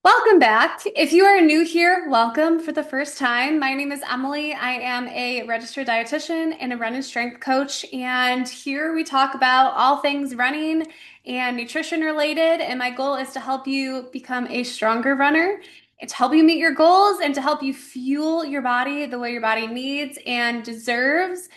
Welcome back. If you are new here, welcome for the first time. My name is Emily. I am a registered dietitian and a run and strength coach. And here we talk about all things running and nutrition related. And my goal is to help you become a stronger runner, and to help you meet your goals, and to help you fuel your body the way your body needs and deserves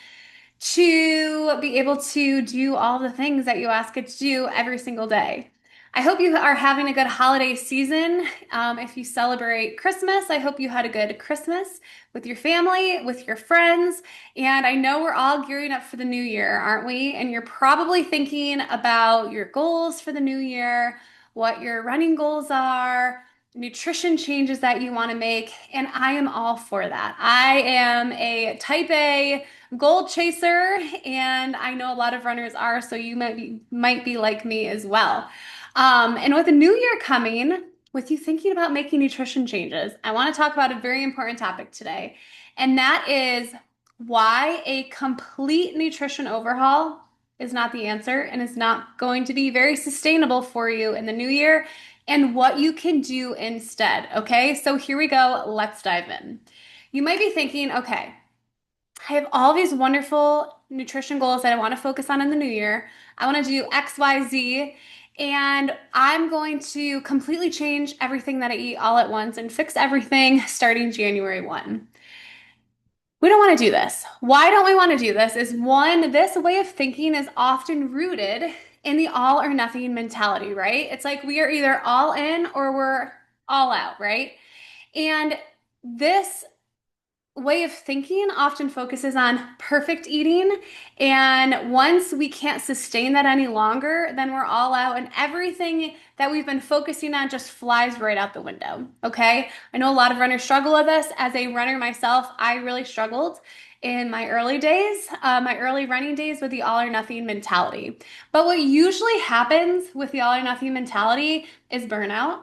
to be able to do all the things that you ask it to do every single day. I hope you are having a good holiday season. If you celebrate Christmas, I hope you had a good Christmas with your family, with your friends. And I know we're all gearing up for the new year, aren't we? And you're probably thinking about your goals for the new year, what your running goals are, nutrition changes that you want to make. And I am all for that. I am a type A goal chaser, and I know a lot of runners are, so you might be like me as well. And with the new year coming, with you thinking about making nutrition changes, I want to talk about a very important topic today, and that is why a complete nutrition overhaul is not the answer and is not going to be very sustainable for you in the new year, and what you can do instead. Okay, so here we go. Let's dive in. You might be thinking, okay, I have all these wonderful nutrition goals that I want to focus on in the new year. I want to do X, Y, Z, and I'm going to completely change everything that I eat all at once and fix everything starting January 1. We don't want to do this. Why don't we want to do this? Is one, this way of thinking is often rooted in the all or nothing mentality, right? It's like we are either all in or we're all out, right? And this way of thinking often focuses on perfect eating. And once we can't sustain that any longer, then we're all out and everything that we've been focusing on just flies right out the window. Okay. I know a lot of runners struggle with this. As a runner myself, I really struggled in my early days, my early running days with the all or nothing mentality. But what usually happens with the all or nothing mentality is burnout,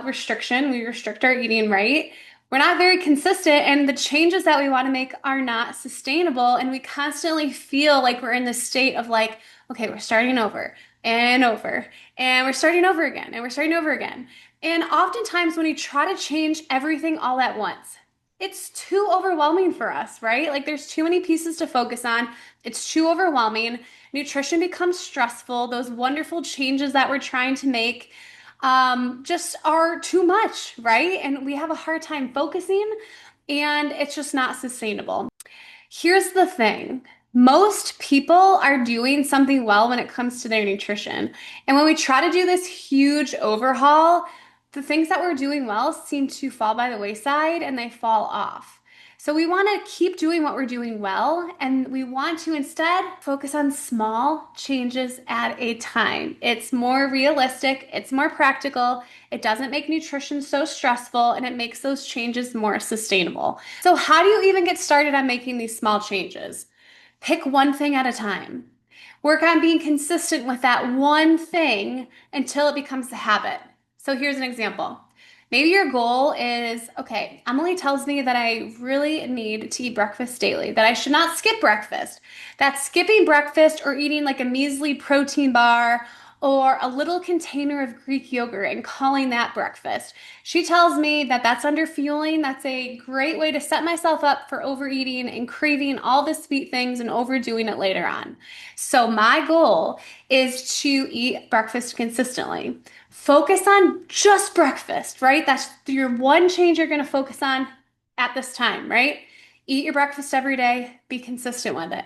restriction. We restrict our eating, right? We're not very consistent, and the changes that we want to make are not sustainable. And we constantly feel like we're in this state of like, okay, we're starting over and over, and we're starting over again, and we're starting over again. And oftentimes, when we try to change everything all at once, it's too overwhelming for us, right? Like, there's too many pieces to focus on. It's too overwhelming. Nutrition becomes stressful. Those wonderful changes that we're trying to make just are too much, right? And we have a hard time focusing, and it's just not sustainable. Here's the thing. Most people are doing something well when it comes to their nutrition. And when we try to do this huge overhaul, the things that we're doing well seem to fall by the wayside and they fall off. So we want to keep doing what we're doing well, and we want to instead focus on small changes at a time. It's more realistic, it's more practical, it doesn't make nutrition so stressful, and it makes those changes more sustainable. So, how do you even get started on making these small changes? Pick one thing at a time. Work on being consistent with that one thing until it becomes a habit. So here's an example. Maybe your goal is, okay, Emily tells me that I really need to eat breakfast daily, that I should not skip breakfast. That skipping breakfast or eating like a measly protein bar or a little container of Greek yogurt and calling that breakfast. She tells me that that's underfueling. That's a great way to set myself up for overeating and craving all the sweet things and overdoing it later on. So my goal is to eat breakfast consistently. Focus on just breakfast, right? That's your one change you're going to focus on at this time, right? Eat your breakfast every day, be consistent with it.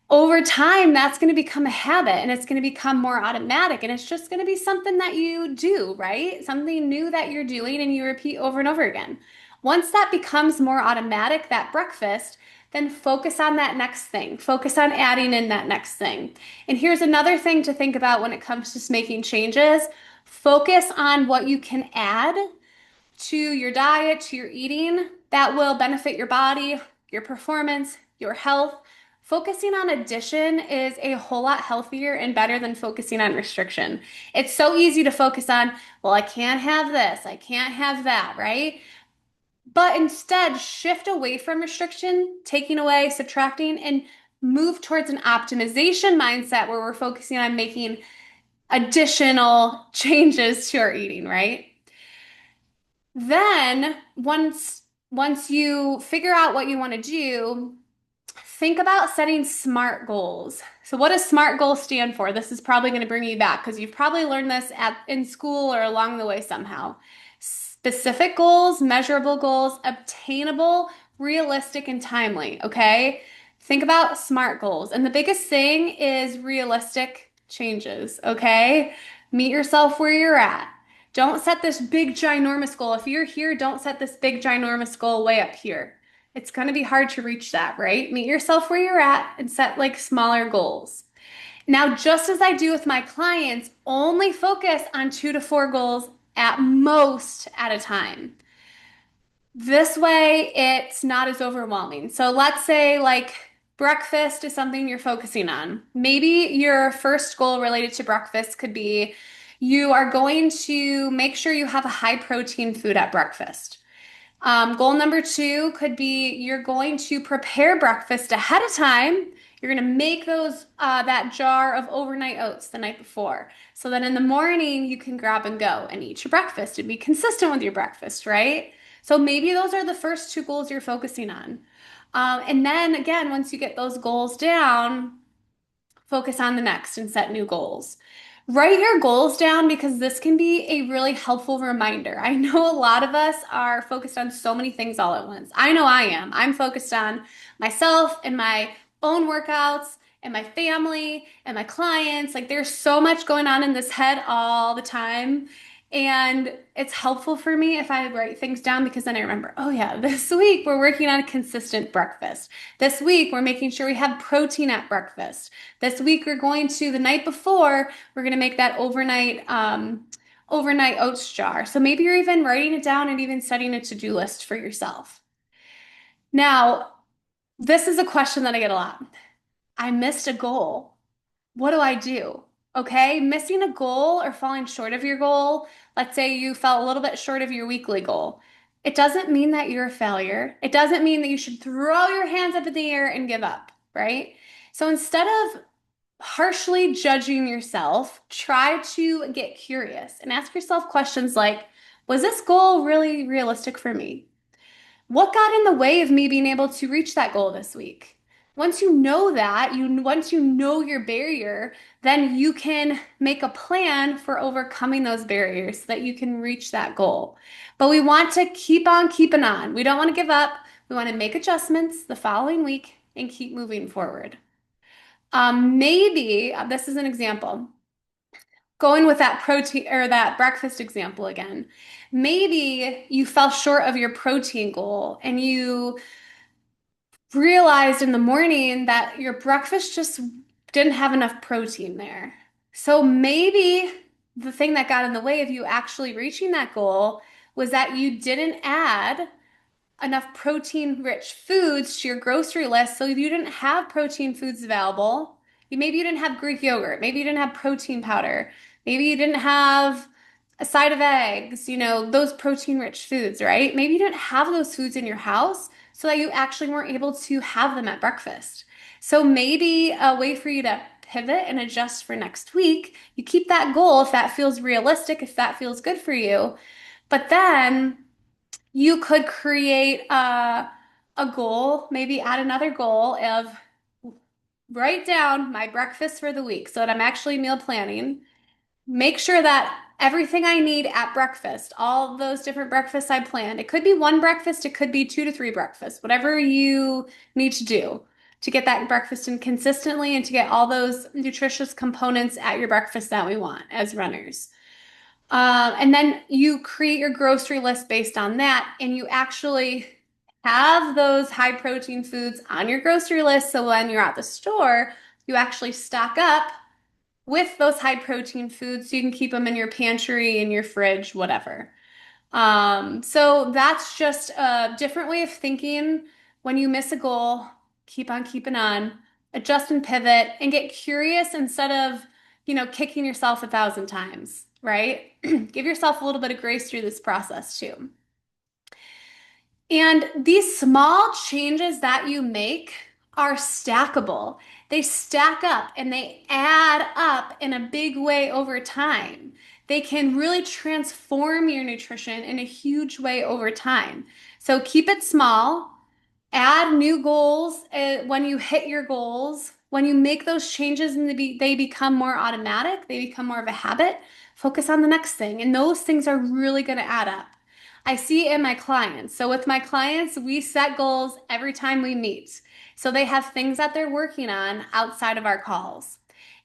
Over time, that's going to become a habit and it's going to become more automatic, and it's just going to be something that you do, right? Something new that you're doing and you repeat over and over again. Once that becomes more automatic, that breakfast, then focus on that next thing. Focus on adding in that next thing. And here's another thing to think about when it comes to making changes. Focus on what you can add to your diet, to your eating that will benefit your body, your performance, your health. Focusing on addition is a whole lot healthier and better than focusing on restriction. It's so easy to focus on, well, I can't have this, I can't have that, right? But instead, shift away from restriction, taking away, subtracting, and move towards an optimization mindset where we're focusing on making additional changes to our eating, right? Then once you figure out what you want to do, think about setting SMART goals. So what does SMART goals stand for? This is probably going to bring you back because you've probably learned this in school or along the way somehow. Specific goals, measurable goals, obtainable, realistic, and timely. Okay. Think about SMART goals. And the biggest thing is realistic changes. Okay. Meet yourself where you're at. Don't set this big, ginormous goal. If you're here, don't set this big, ginormous goal way up here. It's going to be hard to reach that, right? Meet yourself where you're at and set like smaller goals. Now, just as I do with my clients, only focus on 2 to 4 goals at most at a time. This way, it's not as overwhelming. So let's say like breakfast is something you're focusing on. Maybe your first goal related to breakfast could be you are going to make sure you have a high protein food at breakfast. Goal number 2 could be you're going to prepare breakfast ahead of time. You're going to make those that jar of overnight oats the night before, so that in the morning you can grab and go and eat your breakfast and be consistent with your breakfast, right? So maybe those are the first 2 goals you're focusing on. And then again, once you get those goals down, focus on the next and set new goals. Write your goals down because this can be a really helpful reminder. I know a lot of us are focused on so many things all at once. I know I am. I'm focused on myself and my own workouts and my family and my clients. Like there's so much going on in this head all the time. And it's helpful for me if I write things down because then I remember, oh yeah, this week we're working on a consistent breakfast. This week we're making sure we have protein at breakfast. This week we're going to the night before, we're going to make that overnight oats jar. So maybe you're even writing it down and even setting a to-do list for yourself. Now, this is a question that I get a lot. I missed a goal. What do I do? Okay, missing a goal or falling short of your goal. Let's say you fell a little bit short of your weekly goal. It doesn't mean that you're a failure. It doesn't mean that you should throw your hands up in the air and give up, right? So instead of harshly judging yourself, try to get curious and ask yourself questions like, was this goal really realistic for me? What got in the way of me being able to reach that goal this week? Once you know that, once you know your barrier, then you can make a plan for overcoming those barriers so that you can reach that goal. But we want to keep on keeping on. We don't want to give up. We want to make adjustments the following week and keep moving forward. Maybe this is an example. Going with that protein or that breakfast example again. Maybe you fell short of your protein goal and you realized in the morning that your breakfast just didn't have enough protein there. So maybe the thing that got in the way of you actually reaching that goal was that you didn't add enough protein rich foods to your grocery list, so you didn't have protein foods available. Maybe you didn't have Greek yogurt, maybe you didn't have protein powder, maybe you didn't have a side of eggs, those protein rich foods, right? Maybe you didn't have those foods in your house so that you actually weren't able to have them at breakfast. So maybe a way for you to pivot and adjust for next week, you keep that goal if that feels realistic, if that feels good for you. But then you could create a goal, maybe add another goal of write down my breakfast for the week so that I'm actually meal planning. Make sure that everything I need at breakfast, all those different breakfasts I planned, it could be one breakfast, it could be 2 to 3 breakfasts, whatever you need to do to get that breakfast in consistently and to get all those nutritious components at your breakfast that we want as runners. And then you create your grocery list based on that, and you actually have those high protein foods on your grocery list. So when you're at the store, you actually stock up with those high protein foods so you can keep them in your pantry, in your fridge, whatever. So that's just a different way of thinking. When you miss a goal, keep on keeping on, adjust and pivot, and get curious instead of, kicking yourself 1,000 times, right? Give yourself a little bit of grace through this process too. And these small changes that you make are stackable. They stack up and they add up in a big way over time. they can really transform your nutrition in a huge way over time. So keep it small. Add new goals when you hit your goals. When you make those changes and they become more automatic, they become more of a habit, focus on the next thing. And those things are really going to add up. I see it in my clients. So with my clients, we set goals every time we meet. So they have things that they're working on outside of our calls.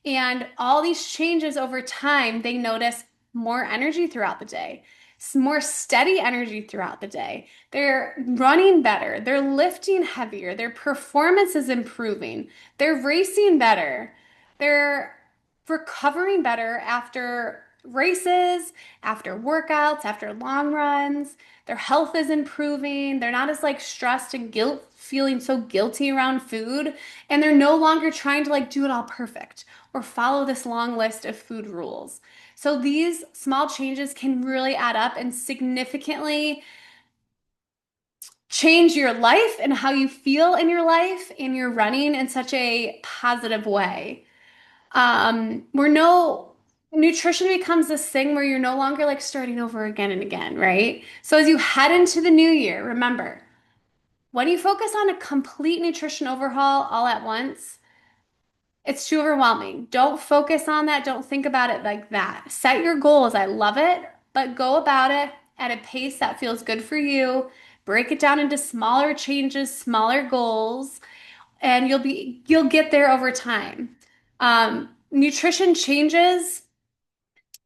And all these changes over time, they notice more energy throughout the day, more steady energy throughout the day. They're running better, they're lifting heavier, their performance is improving, they're racing better, they're recovering better after races, after workouts, after long runs. Their health is improving. They're not as like stressed and feeling so guilty around food. And they're no longer trying to like do it all perfect or follow this long list of food rules. So these small changes can really add up and significantly change your life and how you feel in your life and you're running in such a positive way. We're no Nutrition becomes this thing where you're no longer like starting over again and again, right? So as you head into the new year, remember, when you focus on a complete nutrition overhaul all at once, it's too overwhelming. Don't focus on that. Don't think about it like that. Set your goals. I love it, but go about it at a pace that feels good for you. Break it down into smaller changes, smaller goals, and you'll get there over time. Nutrition changes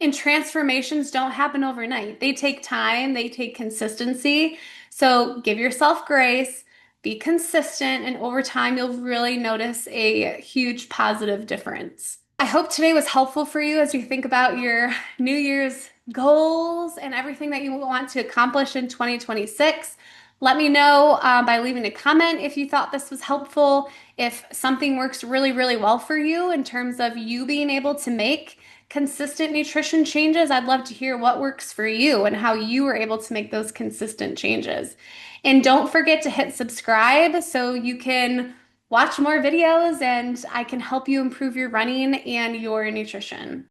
and transformations don't happen overnight. They take time, they take consistency. So give yourself grace, be consistent, and over time, you'll really notice a huge positive difference. I hope today was helpful for you as you think about your New Year's goals and everything that you want to accomplish in 2026. Let me know by leaving a comment if you thought this was helpful, if something works really, really well for you in terms of you being able to make consistent nutrition changes. I'd love to hear what works for you and how you were able to make those consistent changes. And don't forget to hit subscribe so you can watch more videos and I can help you improve your running and your nutrition.